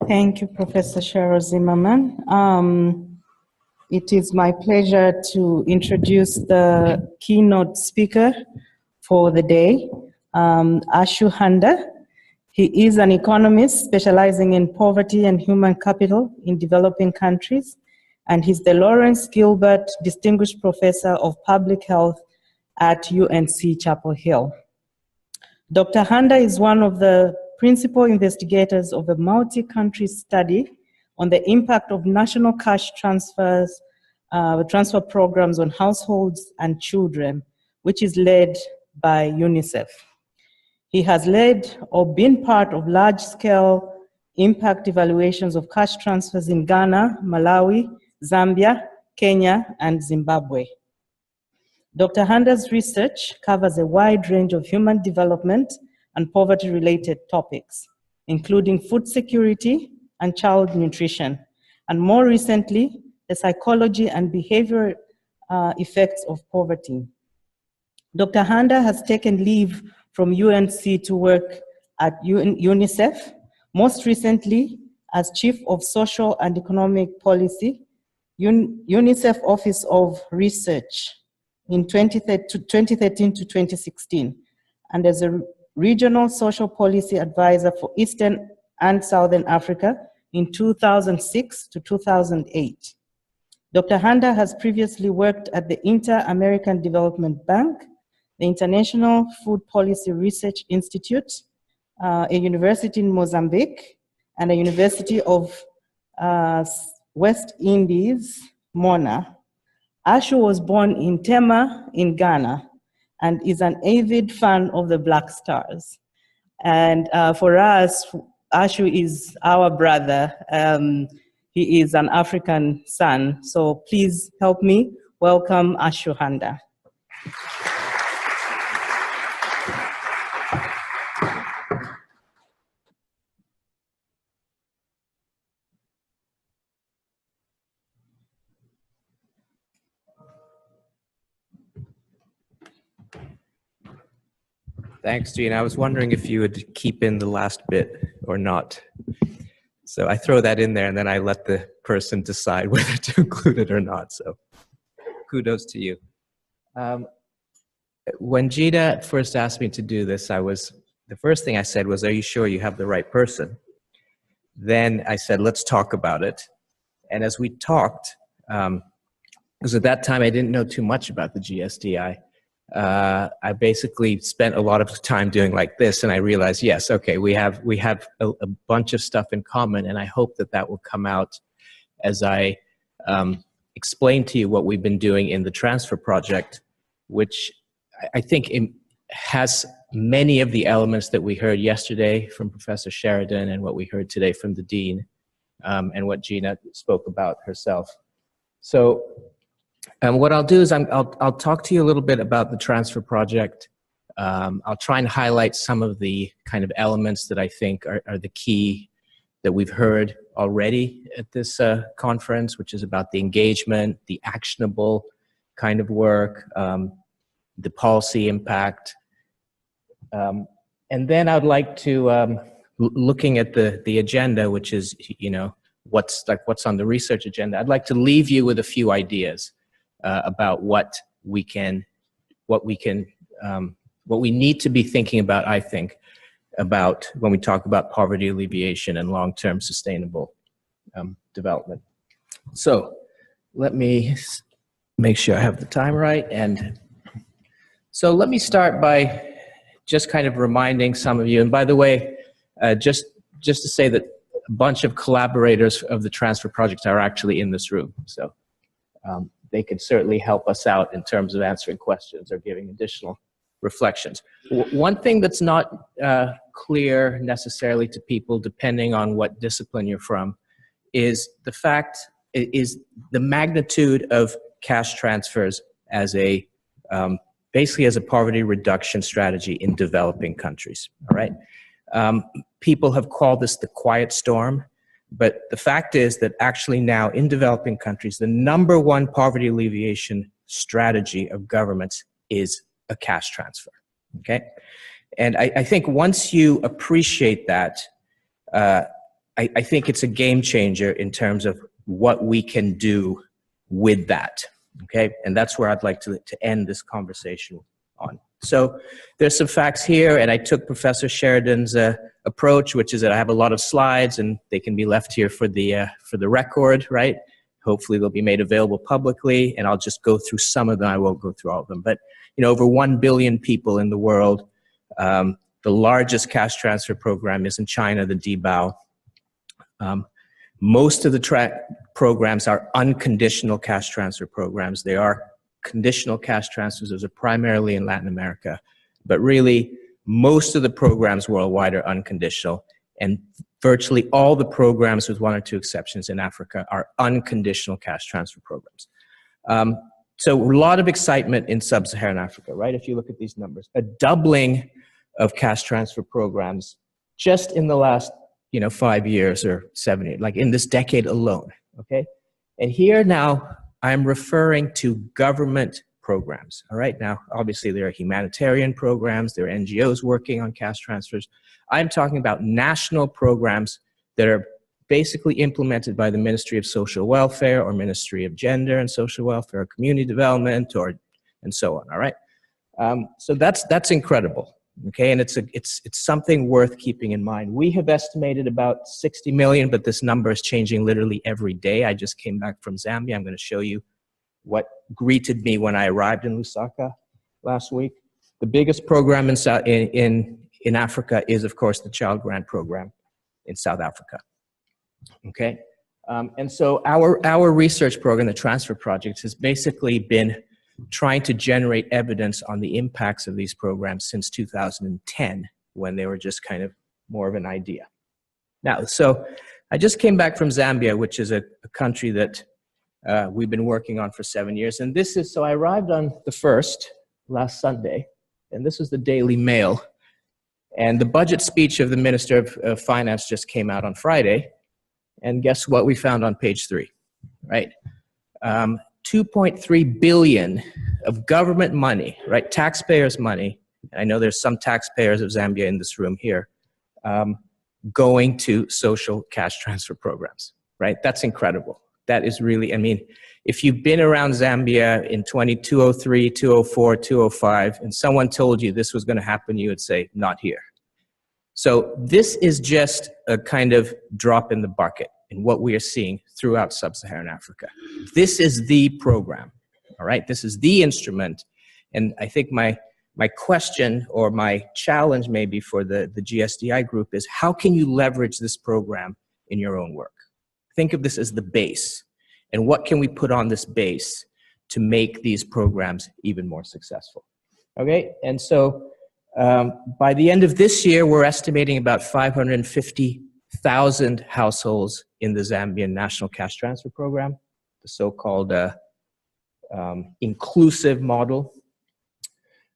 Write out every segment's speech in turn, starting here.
Thank you, Professor Cheryl Zimmerman. It is my pleasure to introduce the keynote speaker for the day, Ashu Handa. He is an economist specializing in poverty and human capital in developing countries, and he's the Lawrence Gilbert Distinguished Professor of Public Health at UNC Chapel Hill. Dr. Handa is one of the principal investigators of a multi-country study on the impact of national cash transfers, transfer programs on households and children, which is led by UNICEF. He has led or been part of large-scale impact evaluations of cash transfers in Ghana, Malawi, Zambia, Kenya, and Zimbabwe. Dr. Handa's research covers a wide range of human development and poverty-related topics, including food security and child nutrition, and more recently, the psychology and behavioral effects of poverty. Dr. Handa has taken leave from UNC to work at UNICEF, most recently as Chief of Social and Economic Policy, UNICEF Office of Research in 2013 to 2016, and as a Regional Social Policy Advisor for Eastern and Southern Africa in 2006 to 2008. Dr. Handa has previously worked at the Inter-American Development Bank, the International Food Policy Research Institute, a university in Mozambique, and a University of West Indies, Mona. Ashu was born in Tema in Ghana and is an avid fan of the Black Stars. And for us, Ashu is our brother. He is an African son. So please help me welcome Ashu Handa. Thanks, Gene. I was wondering if you would keep in the last bit or not. So I throw that in there and then I let the person decide whether to include it or not. So kudos to you. When Gina first asked me to do this, the first thing I said was, are you sure you have the right person? Then I said, let's talk about it. And as we talked, because at that time I didn't know too much about the GSDI, I basically spent a lot of time doing like this, and I realized, yes, okay, we have a bunch of stuff in common, and I hope that that will come out as I explain to you what we've been doing in the transfer project, which I think has many of the elements that we heard yesterday from Professor Sheridan and what we heard today from the Dean, and what Gina spoke about herself. So what I'll do is I'll talk to you a little bit about the transfer project. I'll try and highlight some of the kind of elements that I think are the key that we've heard already at this conference, which is about the engagement, the actionable kind of work, the policy impact. And then I'd like to, looking at the agenda, which is, you know, what's on the research agenda, I'd like to leave you with a few ideas about what we need to be thinking about, I think, about when we talk about poverty alleviation and long-term sustainable development. So let me make sure I have the time right. And so let me start by just kind of reminding some of you, and by the way, just to say that a bunch of collaborators of the transfer project are actually in this room. So they could certainly help us out in terms of answering questions or giving additional reflections. One thing that's not clear necessarily to people, depending on what discipline you're from, is the magnitude of cash transfers as a basically as a poverty reduction strategy in developing countries. All right, people have called this the quiet storm. But the fact is that actually now in developing countries, the #1 poverty alleviation strategy of governments is a cash transfer, okay? And I think once you appreciate that, I think it's a game changer in terms of what we can do with that, okay? And that's where I'd like to end this conversation on. So there's some facts here, and I took Professor Sheridan's approach, which is that I have a lot of slides, and they can be left here for the record, right? Hopefully they'll be made available publicly, and I'll just go through some of them. I won't go through all of them, but you know, over 1 billion people in the world. The largest cash transfer program is in China, the DBAO. Most of the programs are unconditional cash transfer programs. They are conditional cash transfers. Those are primarily in Latin America. But really, most of the programs worldwide are unconditional. And virtually all the programs, with one or two exceptions in Africa, are unconditional cash transfer programs. So a lot of excitement in sub-Saharan Africa, right? If you look at these numbers, a doubling of cash transfer programs just in the last, 5 years or 7 years, like in this decade alone, okay? And here now, I'm referring to government programs, all right? Now, obviously there are humanitarian programs, there are NGOs working on cash transfers. I'm talking about national programs that are basically implemented by the Ministry of Social Welfare or Ministry of Gender and Social Welfare or Community Development and so on, all right? So that's incredible, okay? And it's something worth keeping in mind. We have estimated about 60 million, but this number is changing literally every day. I just came back from Zambia. I'm gonna show you what greeted me when I arrived in Lusaka last week. The biggest program in Africa is, of course, the Child Grant Program in South Africa. Okay, and so our research program, the Transfer Project, has basically been trying to generate evidence on the impacts of these programs since 2010, when they were just kind of more of an idea. Now, so I just came back from Zambia, which is a country that we've been working on for 7 years. And this is, so I arrived on the 1st, last Sunday, and this is the Daily Mail. And the budget speech of the Minister of Finance just came out on Friday. And guess what we found on page 3, right? 2.3 billion of government money, right? Taxpayers' money. I know there's some taxpayers of Zambia in this room here, going to social cash transfer programs, right? That's incredible. That is really, I mean, if you've been around Zambia in 2003, 2004, 2005, and someone told you this was going to happen, you would say, not here. So this is just a kind of drop in the bucket in what we are seeing throughout sub-Saharan Africa. This is the program, all right? This is the instrument. And I think my question or my challenge maybe for the GSDI group is, how can you leverage this program in your own work? Think of this as the base. And what can we put on this base to make these programs even more successful? Okay, and so by the end of this year, we're estimating about 550,000 households in the Zambian National Cash Transfer Program, the so-called inclusive model.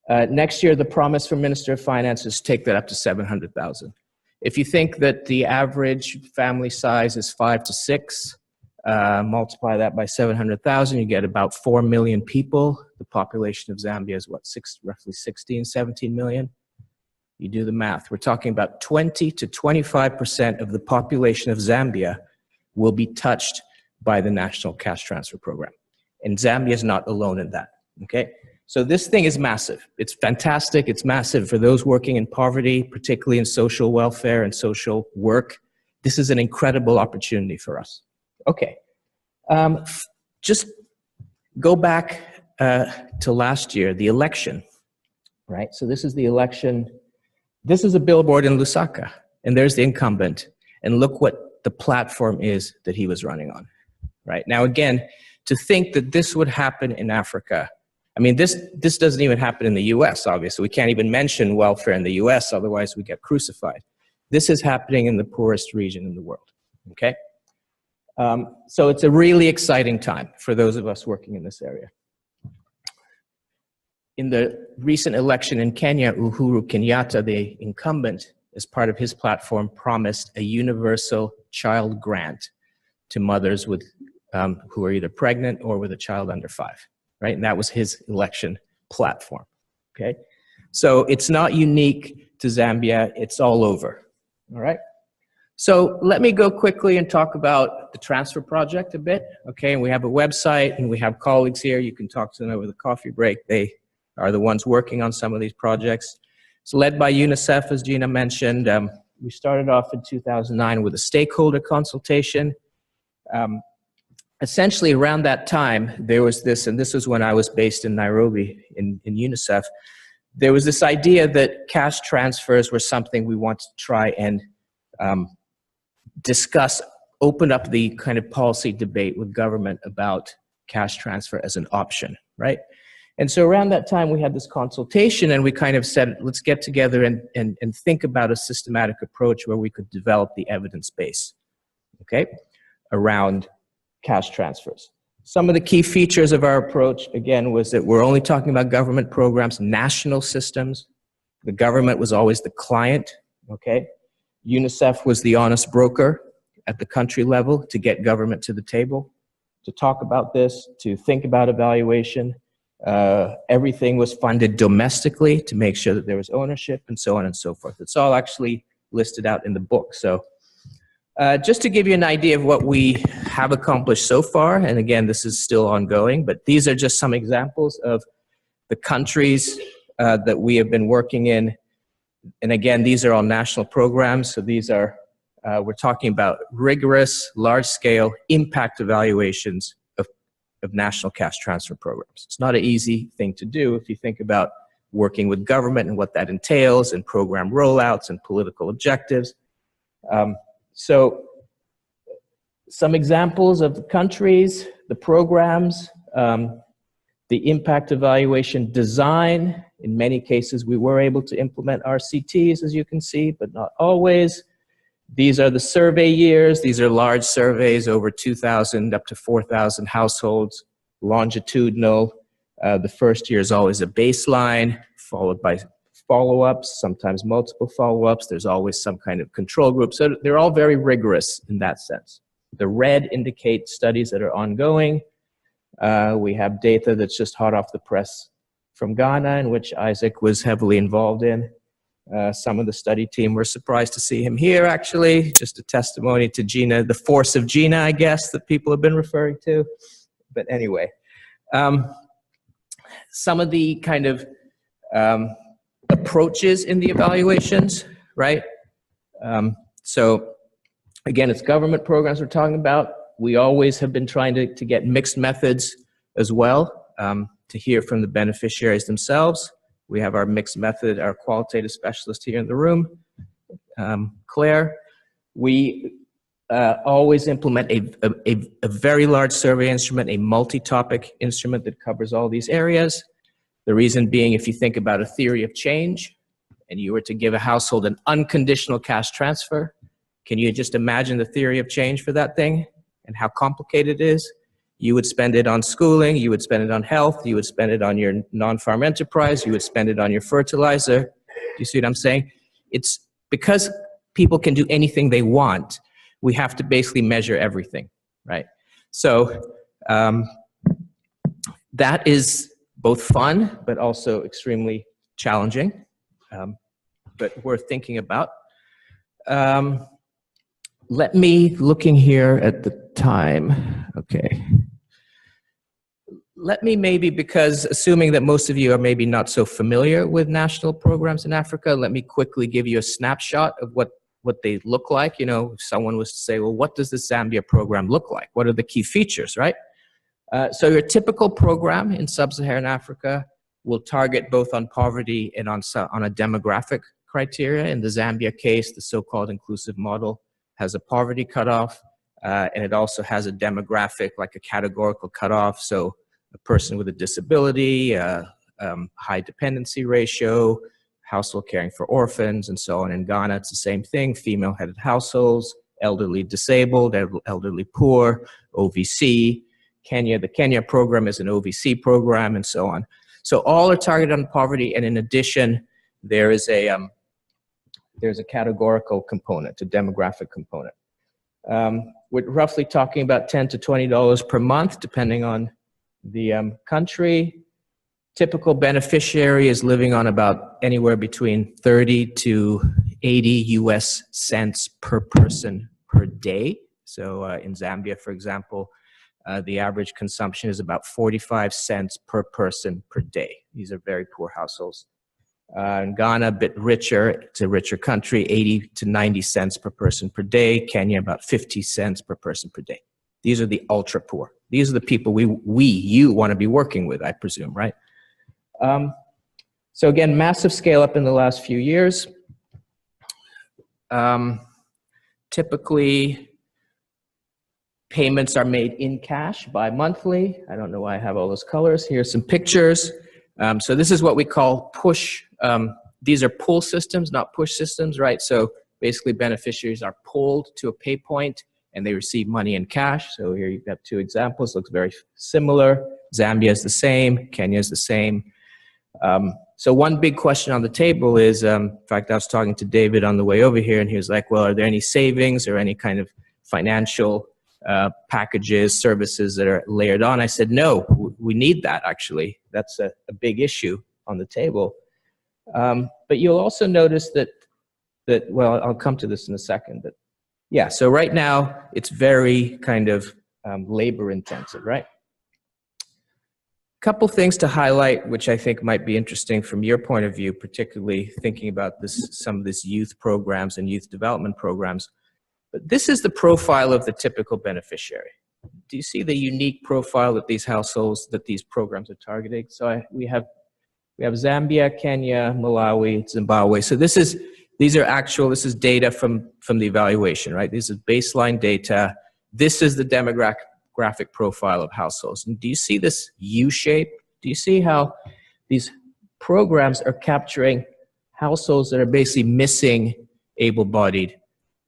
Next year, the promise from Minister of Finance is to take that up to 700,000. If you think that the average family size is 5 to 6, multiply that by 700,000, you get about 4 million people. The population of Zambia is what, roughly 16, 17 million? You do the math. We're talking about 20 to 25% of the population of Zambia will be touched by the National Cash Transfer Program. And Zambia is not alone in that, okay? So this thing is massive. It's fantastic. It's massive for those working in poverty, particularly in social welfare and social work. This is an incredible opportunity for us. Okay, just go back to last year, the election, right? So this is the election. This is a billboard in Lusaka, and there's the incumbent. And look what the platform is that he was running on, right? Now, again, to think that this would happen in Africa, I mean, this doesn't even happen in the US, obviously. We can't even mention welfare in the US, otherwise we get crucified. This is happening in the poorest region in the world, okay? So it's a really exciting time for those of us working in this area. In the recent election in Kenya, Uhuru Kenyatta, the incumbent, as part of his platform, promised a universal child grant to mothers with, who are either pregnant or with a child under 5, right? And that was his election platform, okay? So it's not unique to Zambia, it's all over, all right? So let me go quickly and talk about the transfer project a bit. Okay, and we have a website and we have colleagues here. You can talk to them over the coffee break. They are the ones working on some of these projects. It's led by UNICEF, as Gina mentioned. We started off in 2009 with a stakeholder consultation. Essentially around that time, there was this, and this was when I was based in Nairobi in UNICEF, there was this idea that cash transfers were something we wanted to try and discuss, open up the kind of policy debate with government about cash transfer as an option, right? And so around that time, we had this consultation and we kind of said, let's get together and think about a systematic approach where we could develop the evidence base, okay, around cash transfers. Some of the key features of our approach, again, was that we're only talking about government programs, national systems. The government was always the client, okay? UNICEF was the honest broker at the country level to get government to the table, to talk about this, to think about evaluation. Everything was funded domestically to make sure that there was ownership and so on and so forth. It's all actually listed out in the book. So just to give you an idea of what we have accomplished so far, and again, this is still ongoing, but these are just some examples of the countries that we have been working in. And again, these are all national programs. So these are, we're talking about rigorous, large-scale impact evaluations of national cash transfer programs. It's not an easy thing to do if you think about working with government and what that entails, and program rollouts and political objectives. So some examples of the countries, the programs, the impact evaluation design. In many cases, we were able to implement RCTs, as you can see, but not always. These are the survey years. These are large surveys, over 2,000 up to 4,000 households, longitudinal. The first year is always a baseline, followed by follow-ups, sometimes multiple follow-ups. There's always some kind of control group. So they're all very rigorous in that sense. The red indicate studies that are ongoing. We have data that's just hot off the press from Ghana, in which Isaac was heavily involved in. Some of the study team were surprised to see him here, actually. Just a testimony to Gina, the force of Gina, I guess, that people have been referring to. But anyway, some of the kind of approaches in the evaluations, right? So again, it's government programs we're talking about. We always have been trying to get mixed methods as well, to hear from the beneficiaries themselves. We have our mixed method, our qualitative specialist here in the room, Claire. We always implement a very large survey instrument, a multi-topic instrument that covers all these areas. The reason being, if you think about a theory of change, and you were to give a household an unconditional cash transfer, can you just imagine the theory of change for that thing and how complicated it is? You would spend it on schooling, you would spend it on health, you would spend it on your non-farm enterprise, you would spend it on your fertilizer. Do you see what I'm saying? It's because people can do anything they want, we have to basically measure everything, right? So that is both fun, but also extremely challenging, but worth thinking about. Let me, looking here at the time, okay. Let me maybe, because assuming that most of you are maybe not so familiar with national programs in Africa, let me quickly give you a snapshot of what they look like. You know, if someone was to say, well, what does the Zambia program look like? What are the key features, right? So your typical program in sub-Saharan Africa will target both on poverty and on a demographic criteria. In the Zambia case, the so-called inclusive model has a poverty cutoff, and it also has a demographic, like a categorical cutoff. So a person with a disability, high dependency ratio, household caring for orphans, and so on. In Ghana, it's the same thing, female-headed households, elderly disabled, elderly poor, OVC. Kenya, the Kenya program is an OVC program, and so on. So all are targeted on poverty, and in addition, there's a categorical component, a demographic component. We're roughly talking about $10 to $20 per month, depending on the country. Typical beneficiary is living on about anywhere between 30 to 80 US cents per person per day. So in Zambia, for example, the average consumption is about 45 cents per person per day. These are very poor households. In Ghana, a bit richer, it's a richer country, 80 to 90 cents per person per day. Kenya, about 50 cents per person per day. These are the ultra poor. These are the people you want to be working with, I presume, right? So again, massive scale up in the last few years. Typically, payments are made in cash bi-monthly. I don't know why I have all those colors. Here's some pictures. So this is what we call push. These are pull systems, not push systems, right? So basically beneficiaries are pulled to a pay point and they receive money in cash. So here you've got two examples, looks very similar. Zambia is the same, Kenya is the same. So one big question on the table is, in fact, I was talking to David on the way over here and he was like, well, are there any savings or any kind of financial packages, services that are layered on? I said, no, we need that actually. That's a big issue on the table. But you'll also notice that, well, I'll come to this in a second, but yeah, so right now it's very kind of labor intensive, right? Couple things to highlight, which I think might be interesting from your point of view, particularly thinking about some of these youth programs and youth development programs. But this is the profile of the typical beneficiary. Do you see the unique profile that these households, that these programs are targeting? So we have Zambia, Kenya, Malawi, Zimbabwe. So this is data from the evaluation, right? This is baseline data. This is the demographic profile of households. And do you see this U shape? Do you see how these programs are capturing households that are basically missing able-bodied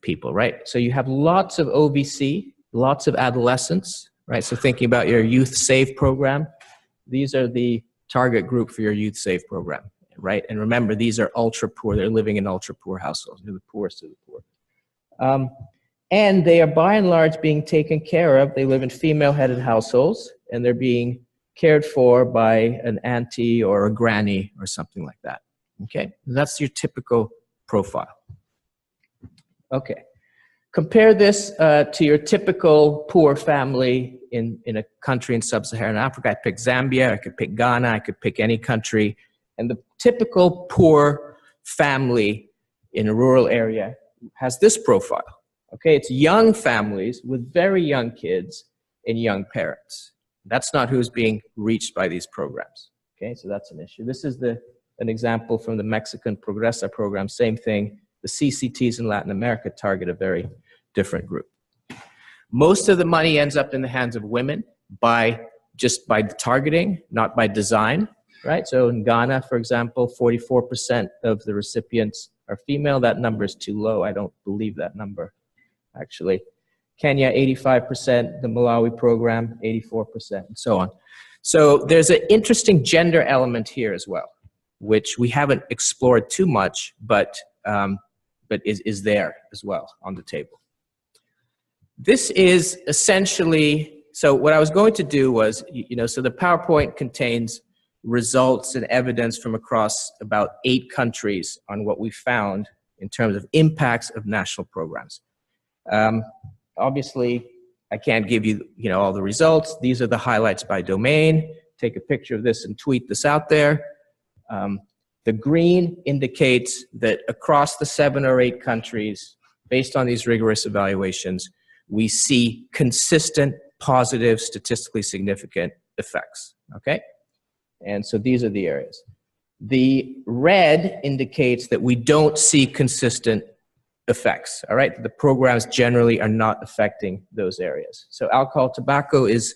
people, right? So you have lots of OVC, lots of adolescents, right? So thinking about your Youth Save program, these are the target group for your Youth Save program, right? And remember, these are ultra poor. They're living in ultra poor households. They're the poorest of the poor. And they are by and large being taken care of. They live in female-headed households and they're being cared for by an auntie or a granny or something like that, okay? That's your typical profile. Okay, compare this to your typical poor family in a country in sub-Saharan Africa. I picked Zambia, I could pick Ghana, I could pick any country. And the typical poor family in a rural area has this profile. Okay, it's young families with very young kids and young parents. That's not who's being reached by these programs. Okay, so that's an issue. This is an example from the Mexican Progresa program, same thing. The CCTs in Latin America target a very different group. Most of the money ends up in the hands of women just by targeting, not by design, right? So in Ghana, for example, 44% of the recipients are female. That number is too low. I don't believe that number, actually. Kenya, 85%, the Malawi program, 84%, and so on. So there's an interesting gender element here as well, which we haven't explored too much, but is there as well on the table. This is essentially, so what I was going to do was, so the PowerPoint contains results and evidence from across about 8 countries on what we found in terms of impacts of national programs. Obviously, I can't give you, all the results. These are the highlights by domain. Take a picture of this and tweet this out there. The green indicates that across the 7 or 8 countries, based on these rigorous evaluations, we see consistent, positive, statistically significant effects, okay? And so these are the areas. The red indicates that we don't see consistent effects, all right? The programs generally are not affecting those areas. So alcohol, tobacco is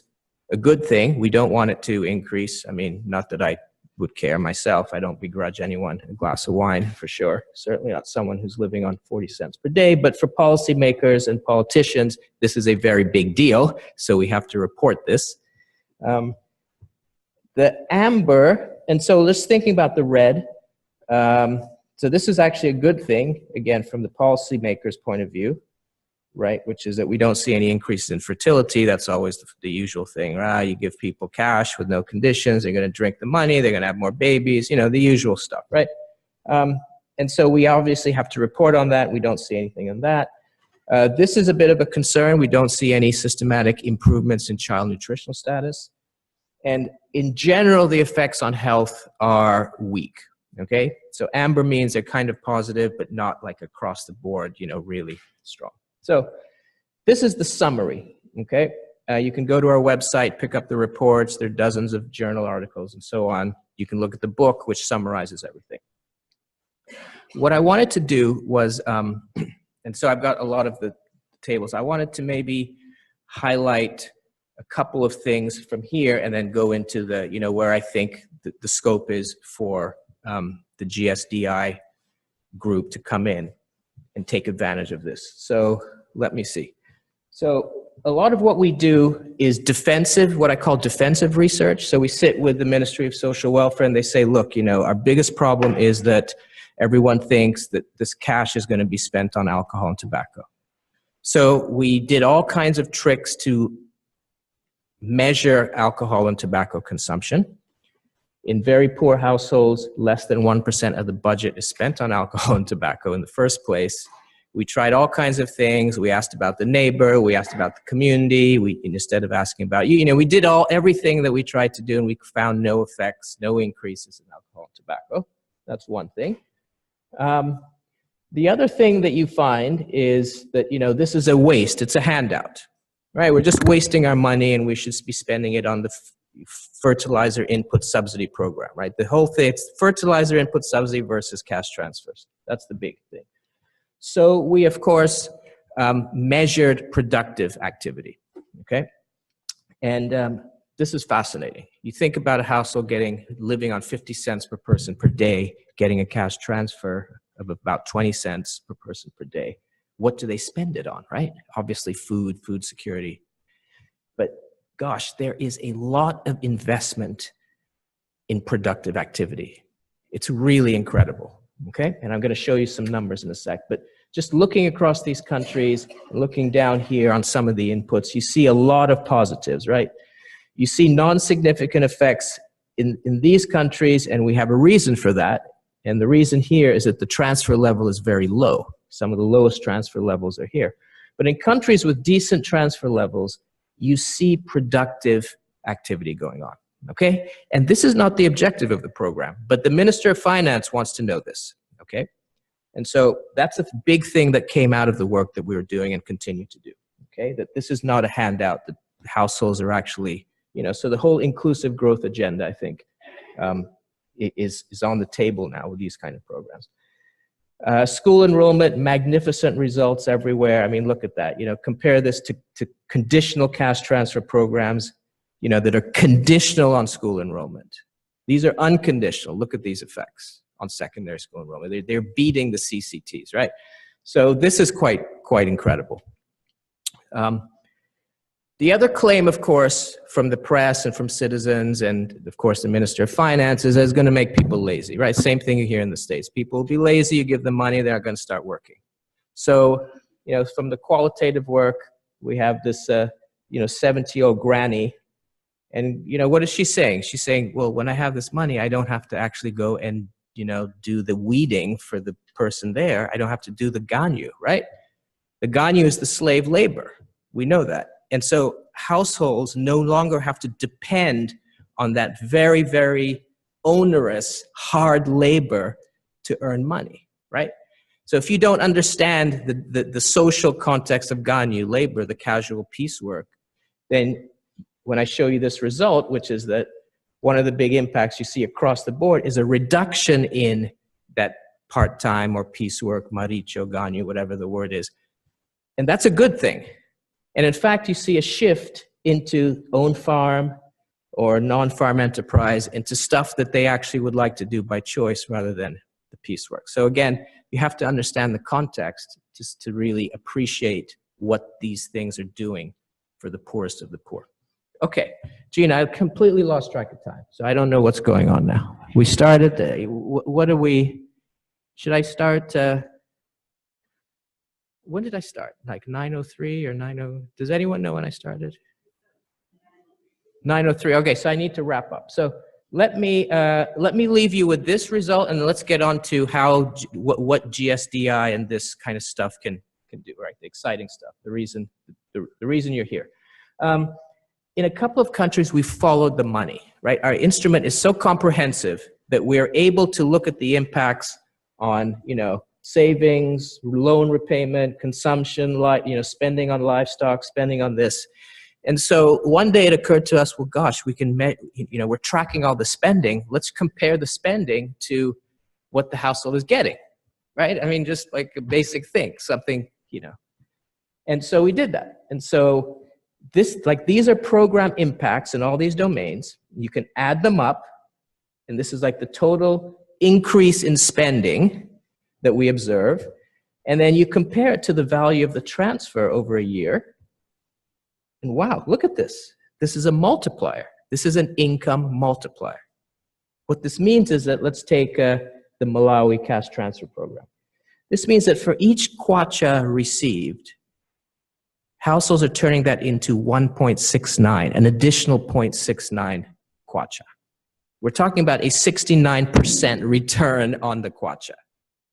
a good thing. We don't want it to increase. I mean, not that I would care myself. I don't begrudge anyone a glass of wine, for sure. Certainly not someone who's living on 40 cents per day. But for policymakers and politicians, this is a very big deal. So we have to report this. The amber, and so let's thinking about the red. So this is actually a good thing, again, from the policymakers' point of view, right? Which is that we don't see any increase in fertility. That's always the usual thing, right? You give people cash with no conditions. They're going to drink the money. They're going to have more babies. The usual stuff, right? And so we obviously have to report on that. We don't see anything on that. This is a bit of a concern. We don't see any systematic improvements in child nutritional status. And in general, the effects on health are weak, okay? So amber means they're kind of positive, but not like across the board, you know, really strong. So this is the summary, okay? You can go to our website, pick up the reports. There are dozens of journal articles and so on. You can look at the book, which summarizes everything. What I wanted to do was, and so I've got a lot of the tables. I wanted to maybe highlight a couple of things from here and then go into the, you know, where I think the scope is for the GSDI group to come in and take advantage of this. So let me see. So a lot of what we do is defensive, what I call defensive research. So we sit with the Ministry of Social Welfare and they say, look, you know, our biggest problem is that everyone thinks that this cash is going to be spent on alcohol and tobacco. So we did all kinds of tricks to measure alcohol and tobacco consumption. In very poor households, less than 1% of the budget is spent on alcohol and tobacco in the first place. We tried all kinds of things. We asked about the neighbor. We asked about the community. We, instead of asking about you, you know, we did everything that we tried to do, and we found no effects, no increases in alcohol and tobacco. That's one thing. The other thing that you find is that, you know, this is a waste. It's a handout, right? We're just wasting our money, and we should be spending it on the fertilizer input subsidy program, right? The whole thing, it's fertilizer input subsidy versus cash transfers. That's the big thing. So we, of course, measured productive activity, okay? And this is fascinating. You think about a household living on 50 cents per person per day, getting a cash transfer of about 20 cents per person per day. What do they spend it on, right? Obviously food security. But gosh, there is a lot of investment in productive activity. It's really incredible. Okay, and I'm going to show you some numbers in a sec, but just looking across these countries, looking down here on some of the inputs, you see a lot of positives, right? You see non-significant effects in these countries, and we have a reason for that. And the reason here is that the transfer level is very low. Some of the lowest transfer levels are here. But in countries with decent transfer levels, you see productive activity going on. Okay? And this is not the objective of the program, but the Minister of Finance wants to know this. Okay? And so that's a big thing that came out of the work that we were doing and continue to do. Okay? That this is not a handout, that households are actually, you know, so the whole inclusive growth agenda, I think, is on the table now with these kind of programs. School enrollment, magnificent results everywhere. I mean, look at that. You know, compare this to conditional cash transfer programs, you know, that are conditional on school enrollment. These are unconditional. Look at these effects on secondary school enrollment. They're beating the CCTs, right? So this is quite incredible. The other claim, of course, from the press and from citizens and, of course, the Minister of Finance is that it's going to make people lazy, right? Same thing here in the States. People will be lazy, you give them money, they're going to start working. So, you know, from the qualitative work, we have this, you know, 70-year-old granny. And, you know, what is she saying? She's saying, well, when I have this money, I don't have to actually go and, you know, do the weeding for the person there. I don't have to do the ganyu, right? The ganyu is the slave labor. We know that. And so households no longer have to depend on that very, very onerous, hard labor to earn money, right? So if you don't understand the social context of ganyu, labor, the casual piecework, then when I show you this result, which is that one of the big impacts you see across the board is a reduction in that part-time or piecework, maricho, ganyu, whatever the word is. And that's a good thing. And in fact, you see a shift into own farm or non-farm enterprise, into stuff that they actually would like to do by choice rather than the piecework. So again, you have to understand the context just to really appreciate what these things are doing for the poorest of the poor. Okay, Gina, I completely lost track of time, so I don't know what's going on now. We started, what are we, should I start, when did I start? Like 9:03 or 9:00, does anyone know when I started? 9:03, okay, so I need to wrap up. So let me leave you with this result, and let's get on to how what GSDI and this kind of stuff can do. Right, the exciting stuff. The reason you're here. In a couple of countries, we followed the money. Right, our instrument is so comprehensive that we are able to look at the impacts on savings, loan repayment, consumption, spending on livestock, spending on this. And so one day it occurred to us, well, gosh, we can, we're tracking all the spending. Let's compare the spending to what the household is getting, right? I mean, just like a basic thing, something. And so we did that. And so these are program impacts in all these domains. You can add them up. And this is like the total increase in spending that we observe. And then you compare it to the value of the transfer over a year. And wow, look at this. This is a multiplier. This is an income multiplier. What this means is that let's take the Malawi cash transfer program. This means that for each kwacha received, households are turning that into 1.69, an additional 0.69 kwacha. We're talking about a 69% return on the kwacha.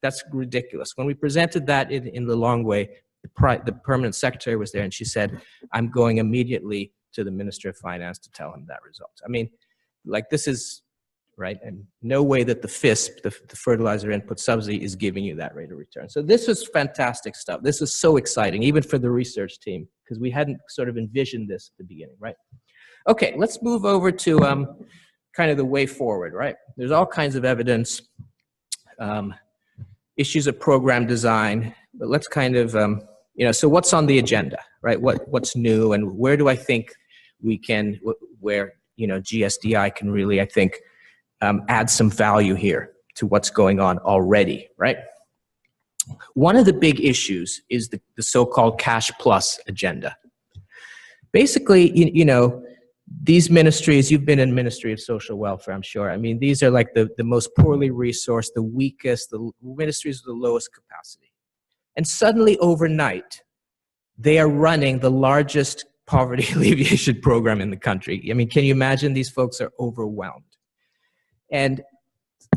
That's ridiculous. When we presented that in the long way, the permanent secretary was there, and she said, I'm going immediately to the Minister of Finance to tell him that result. I mean, this is, right, and no way that the FISP, the fertilizer input subsidy, is giving you that rate of return. So this was fantastic stuff. This is so exciting, even for the research team, because we hadn't sort of envisioned this at the beginning, right? Okay, let's move over to kind of the way forward, right? There's all kinds of evidence, issues of program design, but let's kind of, so what's on the agenda, right? What's new, and where do I think we can, where, GSDI can really, I think, add some value here to what's going on already, right? One of the big issues is the so-called cash plus agenda. Basically, these ministries, you've been in Ministry of Social Welfare, I'm sure. I mean, these are like the most poorly resourced, the weakest, the ministries with the lowest capacity. And suddenly, overnight, they are running the largest poverty alleviation program in the country. I mean, can you imagine? These folks are overwhelmed. And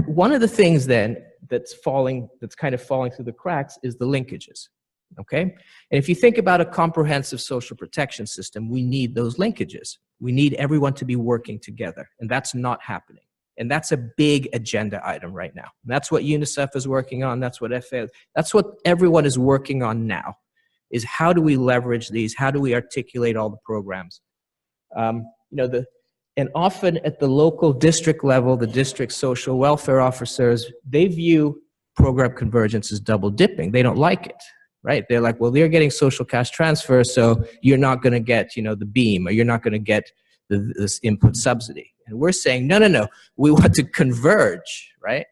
one of the things then that's kind of falling through the cracks is the linkages, okay? And if you think about a comprehensive social protection system, we need those linkages. We need everyone to be working together, and that's not happening. And that's a big agenda item right now. And that's what UNICEF is working on. That's what FA, that's what everyone is working on now, is how do we leverage these? How do we articulate all the programs? And often at the local district level, the district social welfare officers, they view program convergence as double dipping. They don't like it, right? They're like, well, they're getting social cash transfer, so you're not going to get, the beam, or you're not going to get this input subsidy. And we're saying, no, we want to converge, right?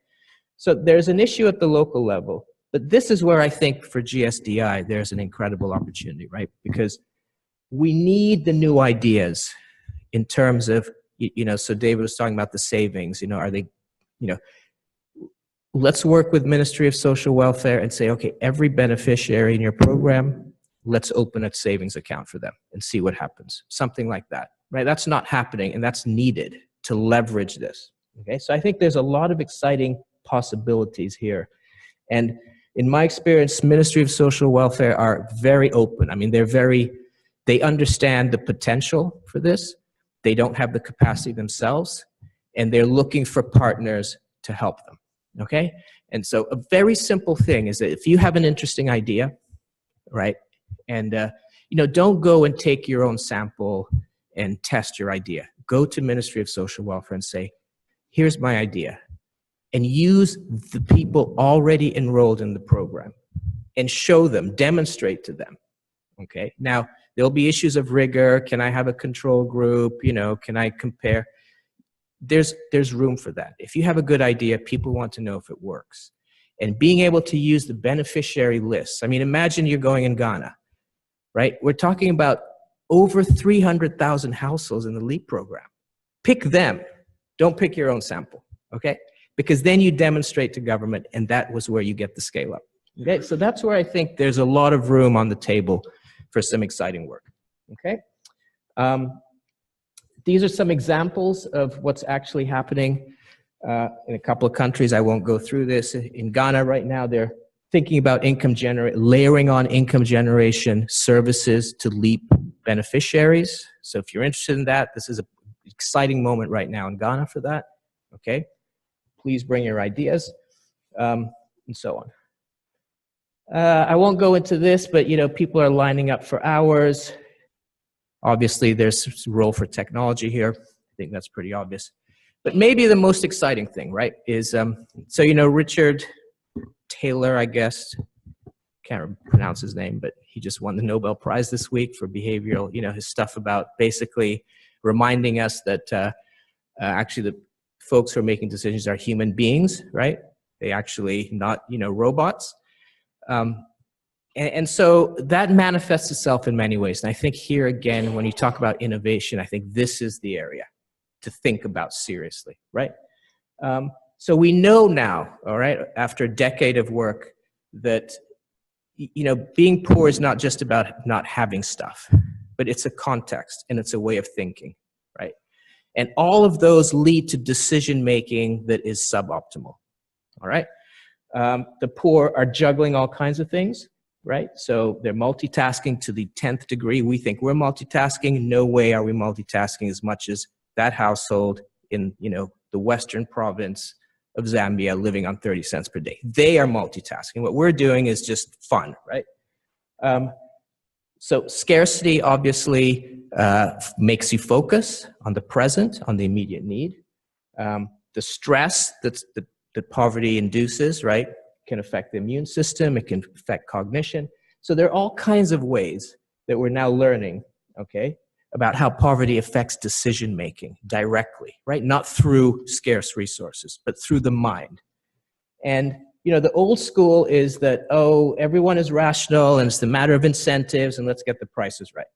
So there's an issue at the local level, but this is where I think for GSDI, there's an incredible opportunity, right? Because we need the new ideas in terms of, so David was talking about the savings, are they, let's work with Ministry of Social Welfare and say, okay, every beneficiary in your program, let's open a savings account for them and see what happens. Something like that, right? That's not happening, and that's needed to leverage this, okay? So I think there's a lot of exciting possibilities here. And in my experience, Ministry of Social Welfare are very open. I mean, they understand the potential for this. They don't have the capacity themselves, and they're looking for partners to help them, okay? And so a very simple thing is that if you have an interesting idea, right, and don't go and take your own sample and test your idea. Go to Ministry of Social Welfare and say, here's my idea, and use the people already enrolled in the program and show them, demonstrate to them, okay? Now, there'll be issues of rigor. Can I have a control group? Can I compare? There's room for that. If you have a good idea, people want to know if it works. And being able to use the beneficiary lists. I mean, imagine you're going in Ghana, right? We're talking about over 300,000 households in the LEAP program. Pick them. Don't pick your own sample, okay? Because then you demonstrate to government, and that was where you get the scale up. Okay, so that's where I think there's a lot of room on the table for some exciting work, okay? These are some examples of what's actually happening in a couple of countries. I won't go through this. In Ghana right now, they're thinking about layering on income generation services to LEAP beneficiaries. So if you're interested in that, this is an exciting moment right now in Ghana for that. Okay, please bring your ideas, and so on. I won't go into this, but people are lining up for hours. Obviously, there's a role for technology here. I think that's pretty obvious. But maybe the most exciting thing, right, is, Richard Taylor, I guess, can't pronounce his name, but he just won the Nobel Prize this week for behavioral, his stuff about basically reminding us that actually the folks who are making decisions are human beings, right? They actually not, robots. And so that manifests itself in many ways. And I think here again, when you talk about innovation, I think this is the area to think about seriously, right? So we know now, all right, after a decade of work, that being poor is not just about not having stuff, but it's a context and it's a way of thinking, right? And all of those lead to decision making that is suboptimal, all right? The poor are juggling all kinds of things, right? So they're multitasking to the 10th degree. We think we're multitasking. No way are we multitasking as much as that household in, the western province of Zambia living on 30 cents per day. They are multitasking. What we're doing is just fun, right? So scarcity obviously makes you focus on the present, on the immediate need. The stress that poverty induces, right, can affect the immune system. It can affect cognition. So there are all kinds of ways that we're now learning, okay, about how poverty affects decision-making directly, right? Not through scarce resources, but through the mind. And, the old school is that, oh, everyone is rational and it's the matter of incentives and let's get the prices right.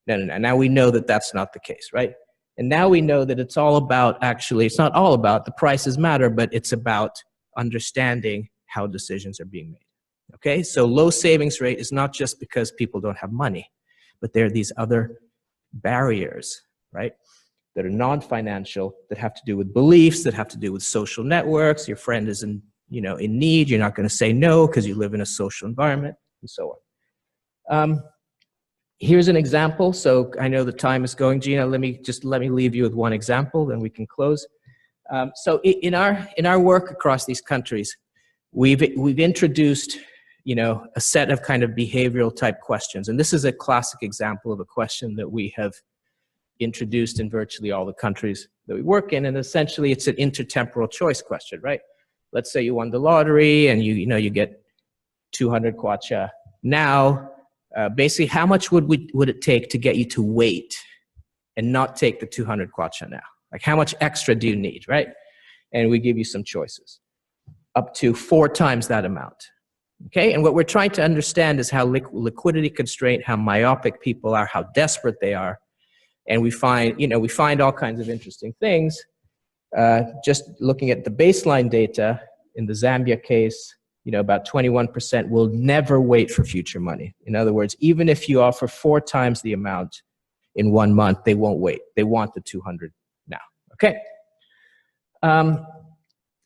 No. Now we know that that's not the case, right? And now we know that it's all about, actually, it's not all about the prices matter, but it's about understanding how decisions are being made. Okay, so low savings rate is not just because people don't have money, but there are these other barriers, right, that are non-financial, that have to do with beliefs, that have to do with social networks. Your friend is in need. You're not going to say no because you live in a social environment, and so on. Here's an example. So I know the time is going, Gina. Let me leave you with one example, then we can close. So in our work across these countries, we've introduced a set of kind of behavioral type questions, and this is a classic example of a question that we have introduced in virtually all the countries that we work in, and essentially it's an intertemporal choice question, right? Let's say you won the lottery and you get 200 kwacha now. Basically, how much would it take to get you to wait and not take the 200 kwacha now? Like, how much extra do you need, right? And we give you some choices, up to 4 times that amount. Okay, and what we're trying to understand is how liquidity constraint, how myopic people are, how desperate they are, and we find all kinds of interesting things. Just looking at the baseline data in the Zambia case, about 21% will never wait for future money. In other words, even if you offer 4 times the amount in 1 month, they won't wait. They want the 200 now. Okay.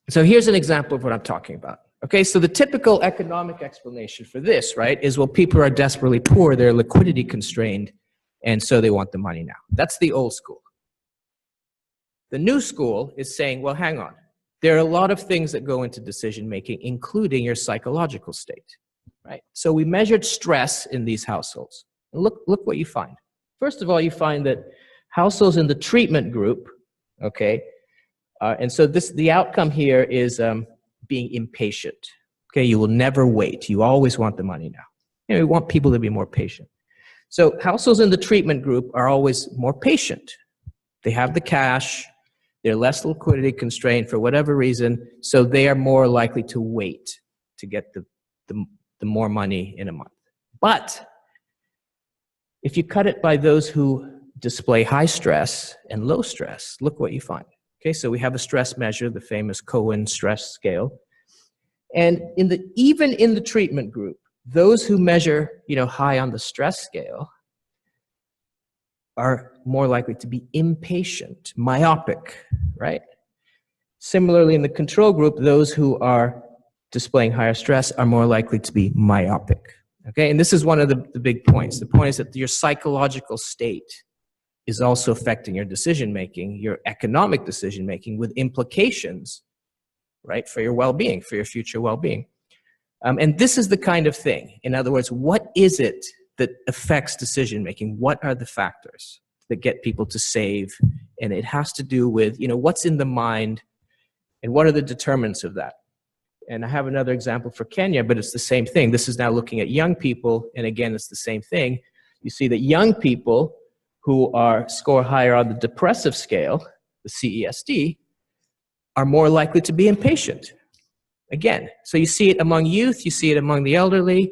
So here's an example of what I'm talking about. Okay, so the typical economic explanation for this, right, is, well, people are desperately poor, they're liquidity constrained, and so they want the money now. That's the old school. The new school is saying, well, hang on. There are a lot of things that go into decision making, including your psychological state, right? So we measured stress in these households. And look what you find. First of all, you find that households in the treatment group, okay, and so the outcome here is being impatient. Okay, you will never wait. You always want the money now. We want people to be more patient. So households in the treatment group are always more patient. They have the cash. They're less liquidity constrained for whatever reason, so they are more likely to wait to get the more money in a month. But if you cut it by those who display high stress and low stress, look what you find. Okay, so we have a stress measure, the famous Cohen stress scale. And even in the treatment group, those who measure high on the stress scale are more likely to be impatient, myopic, right? Similarly, in the control group, those who are displaying higher stress are more likely to be myopic. Okay, and this is one of the big points. The point is that your psychological state is also affecting your decision-making, your economic decision-making, with implications, right, for your well-being, for your future well-being. And this is the kind of thing. In other words, what is it that affects decision-making? What are the factors that get people to save? And it has to do with, you know, what's in the mind and what are the determinants of that? And I have another example for Kenya, but it's the same thing. This is now looking at young people, and again, it's the same thing. You see that young people who score higher on the depressive scale, the CESD, are more likely to be impatient. Again, so you see it among youth, you see it among the elderly,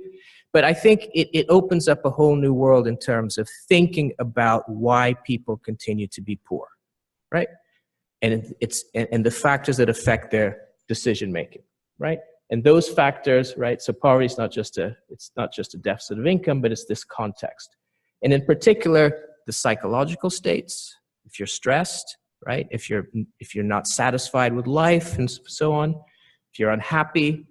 but I think it opens up a whole new world in terms of thinking about why people continue to be poor, right? And and the factors that affect their decision making, right? And those factors, right? So poverty is it's not just a deficit of income, but it's this context. And in particular, the psychological states. If you're stressed, right? If you're not satisfied with life and so on, if you're unhappy,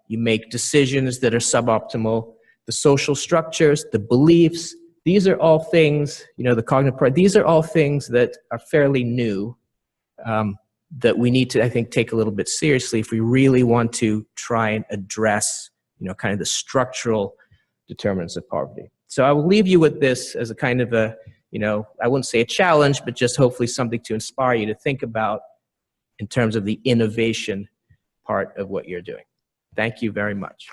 you make decisions that are suboptimal. The social structures, the beliefs, these are all things, you know, the cognitive part, these are all things that are fairly new, that we need to, I think, take a little bit seriously if we really want to try and address, you know, kind of the structural determinants of poverty. So I will leave you with this as a kind of a, you know, I wouldn't say a challenge, but just hopefully something to inspire you to think about in terms of the innovation part of what you're doing. Thank you very much.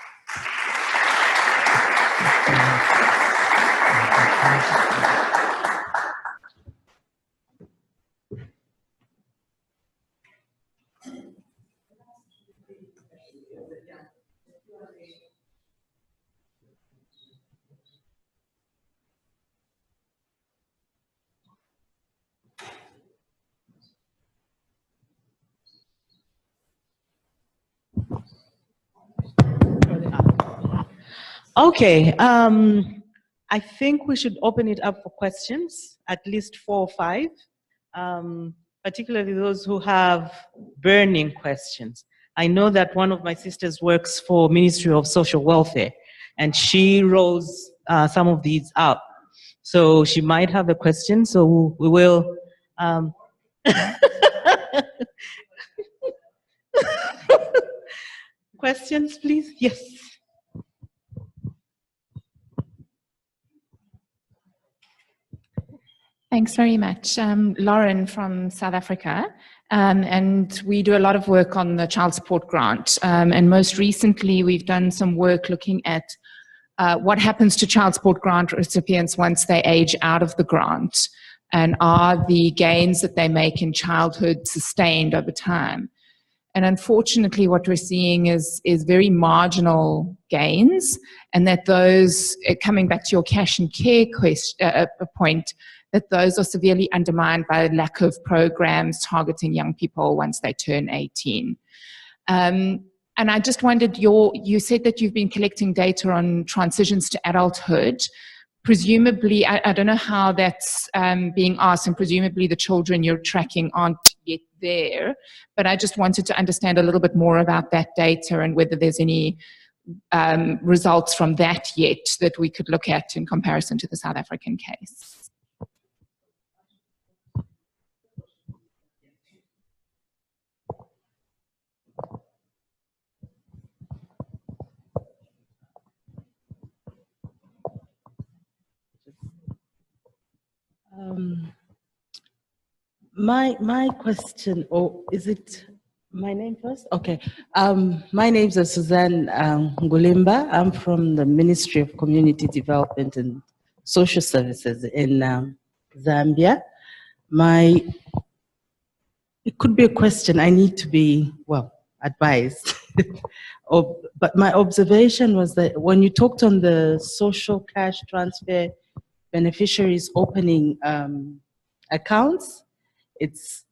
Okay, I think we should open it up for questions, at least 4 or 5, particularly those who have burning questions. I know that one of my sisters works for Ministry of Social Welfare, and she rose some of these up. So she might have a question, so we will. Questions, please? Yes. Thanks very much. Lauren from South Africa, and we do a lot of work on the child support grant. And most recently, we've done some work looking at what happens to child support grant recipients once they age out of the grant, and are the gains that they make in childhood sustained over time. And unfortunately, what we're seeing is very marginal gains, and that those, coming back to your cash and care point, that those are severely undermined by lack of programs targeting young people once they turn 18. And I just wondered, you said that you've been collecting data on transitions to adulthood. Presumably, I don't know how that's being asked, and presumably the children you're tracking aren't yet there, but I just wanted to understand a little bit more about that data and whether there's any results from that yet that we could look at in comparison to the South African case. My question, or is it my name first? Okay. My name is Suzanne Ngulimba. I'm from the Ministry of Community Development and Social Services in Zambia. It could be a question. I need to be, well, advised. But my observation was that when you talked on the social cash transfer beneficiaries opening accounts, it's,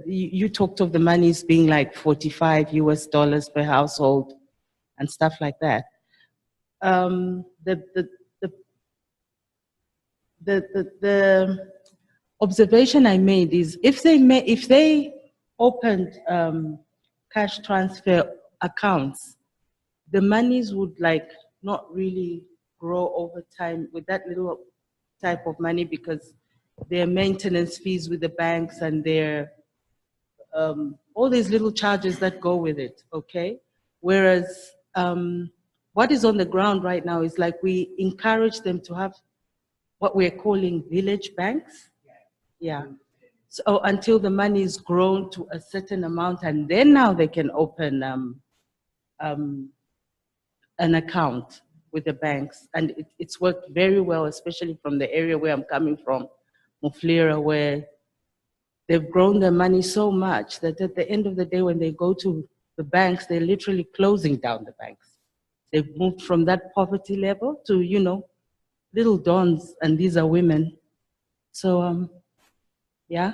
you talked of the monies being like $45 US per household and stuff like that. the observation I made is if they opened cash transfer accounts, the monies would like not really grow over time with that little type of money, because their maintenance fees with the banks and their all these little charges that go with it, okay? Whereas what is on the ground right now is like we encourage them to have what we're calling village banks. Yeah. So until the money is grown to a certain amount, and then now they can open an account with the banks. And it's worked very well, especially from the area where I'm coming from, Muflira, where they've grown their money so much that at the end of the day, when they go to the banks, they're literally closing down the banks. They've moved from that poverty level to, you know, little dons, and these are women. So, yeah,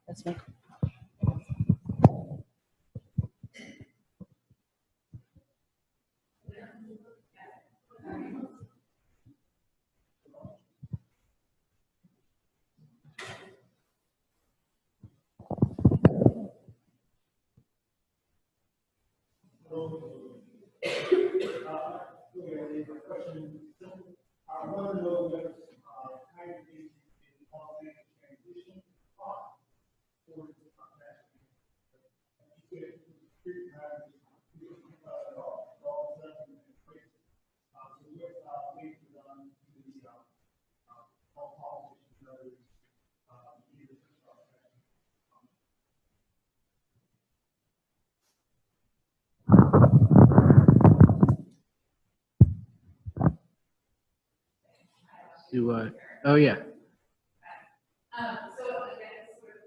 that's my. Oh yeah. So again, sort of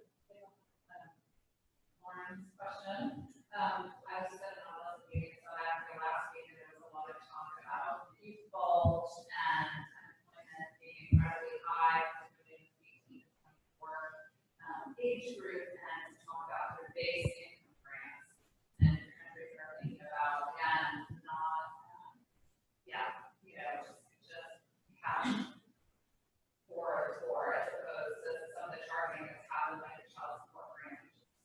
Lauren's question. I was at another meeting, so after last week, there was a lot of talk about youth bulge and unemployment being incredibly high, particularly in the 18 to 24 age group, and talk about their base income grants. And countries are thinking about, again, not, just cash. For as opposed to some of the charging that's happened by the child support grant, which is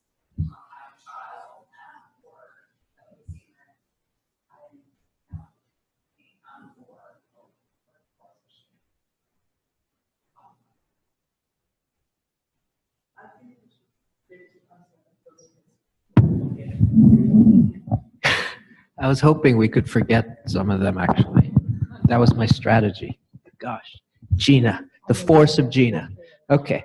not have a child or that we've seen that having income for. I was hoping we could forget some of them, actually. That was my strategy. Gosh, Gina, the force of Gina. Okay.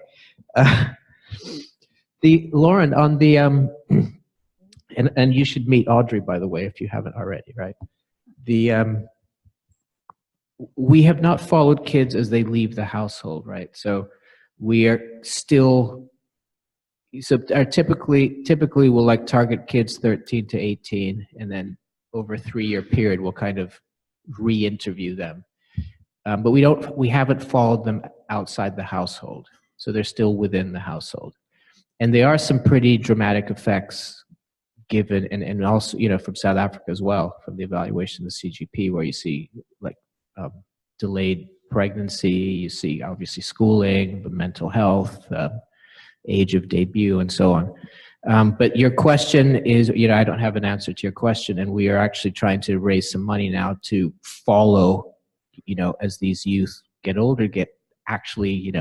Lauren, on the, and you should meet Audrey, by the way, if you haven't already, right? We have not followed kids as they leave the household, right? So we are still, typically we'll like target kids 13 to 18, and then over a 3-year period, we'll kind of re-interview them. But we haven't followed them outside the household. So they're still within the household. And there are some pretty dramatic effects given, and also, from South Africa as well, from the evaluation of the CGP, where you see like delayed pregnancy, you see obviously schooling, the mental health, age of debut, and so on. But your question is, I don't have an answer to your question, and we are actually trying to raise some money now to follow, as these youth get older, actually,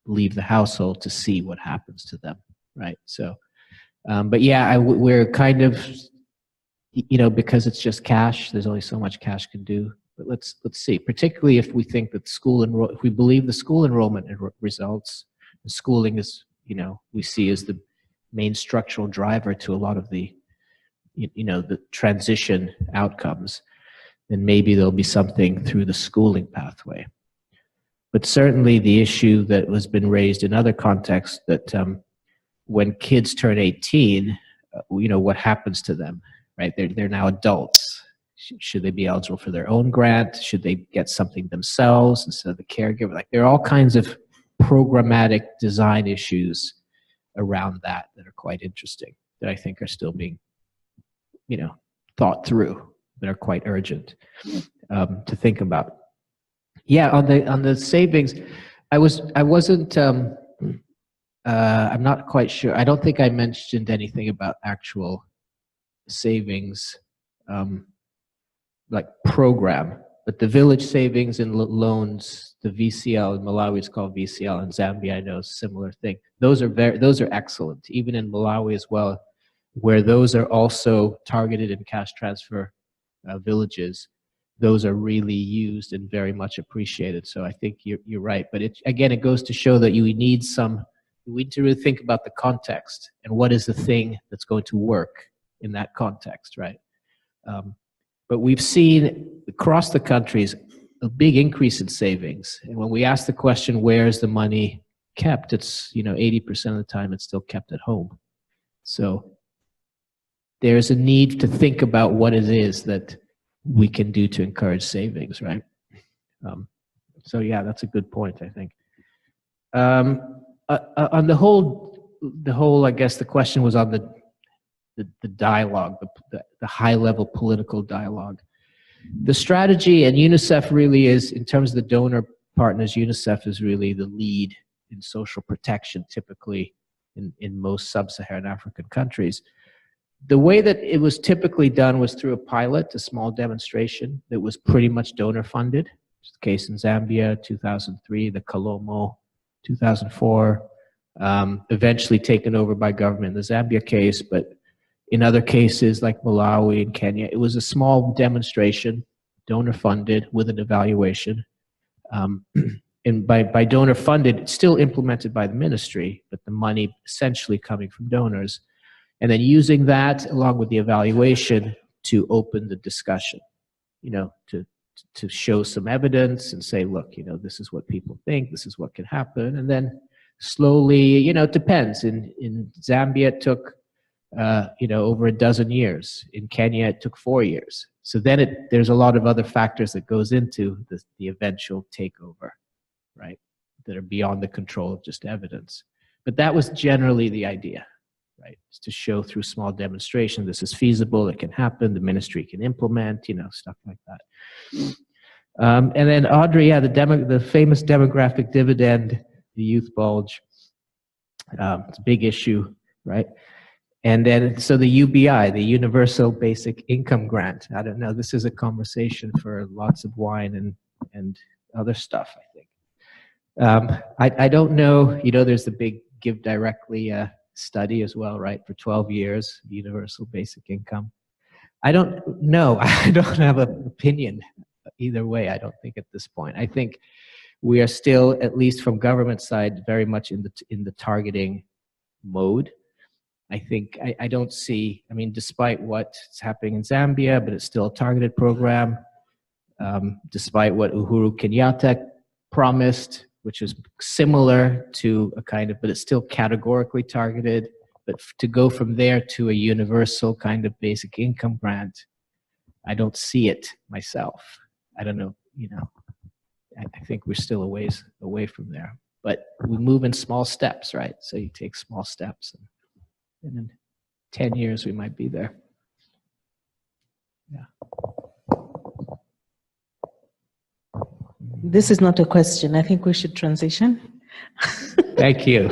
leave the household to see what happens to them, right? So, but yeah, we're kind of, because it's just cash, there's only so much cash can do. But let's see, particularly if we think that if we believe the school enrollment results, and schooling is, we see as the main structural driver to a lot of the, the transition outcomes, then maybe there'll be something through the schooling pathway. But certainly the issue that has been raised in other contexts, that when kids turn 18, what happens to them, right? They're now adults. Should they be eligible for their own grant? Should they get something themselves instead of the caregiver? Like, there are all kinds of programmatic design issues around that are quite interesting, that I think are still being, thought through. that are quite urgent to think about. Yeah, on the savings, I'm not quite sure. I don't think I mentioned anything about actual savings, like program, but the village savings and loans, the VCL in Malawi is called VCL, in Zambia I know is a similar thing. Those are excellent, even in Malawi as well, where those are also targeted in cash transfer villages. Those are really used and very much appreciated. So I think you're right. But it goes to show that we need to really think about the context and what is the thing that's going to work in that context, right? But we've seen across the countries a big increase in savings. And when we ask the question, where is the money kept? It's, 80% of the time it's still kept at home. So there's a need to think about what it is that we can do to encourage savings, right? So yeah, that's a good point, I think. On the whole, I guess the question was on the dialogue, the high-level political dialogue. The strategy, and UNICEF really is, in terms of the donor partners, UNICEF is really the lead in social protection, typically in most sub-Saharan African countries. The way that it was typically done was through a pilot, a small demonstration that was pretty much donor-funded. It's the case in Zambia, 2003, the Kalomo, 2004, eventually taken over by government in the Zambia case, but in other cases like Malawi and Kenya, it was a small demonstration, donor-funded with an evaluation. And by donor-funded, it's still implemented by the ministry, but the money essentially coming from donors. And then using that along with the evaluation to open the discussion, to show some evidence and say, look, this is what people think, this is what can happen. And then slowly, it depends. In Zambia, it took, over a dozen years. In Kenya, it took 4 years. So then there's a lot of other factors that goes into the eventual takeover, right, that are beyond the control of just evidence. But that was generally the idea, right, is to show through small demonstration, this is feasible, it can happen, the ministry can implement, stuff like that. And then Audrey, yeah, the famous demographic dividend, the youth bulge, it's a big issue, right? And then, so the UBI, the Universal Basic Income Grant, I don't know, this is a conversation for lots of wine and other stuff, I think. I don't know, there's the big Give Directly study as well, right, for 12 years, Universal Basic Income. I don't know, I don't have an opinion either way, I don't think at this point. I think we are still, at least from government side, very much in the targeting mode. I think I don't see, despite what's happening in Zambia, but it's still a targeted program, despite what Uhuru Kenyatta promised, which is similar to a kind of, but it's still categorically targeted. But to go from there to a universal kind of basic income grant, I don't see it myself. I don't know, I think we're still a ways away from there. But we move in small steps, right? So you take small steps, and in 10 years we might be there. Yeah. This is not a question. I think we should transition. Thank you.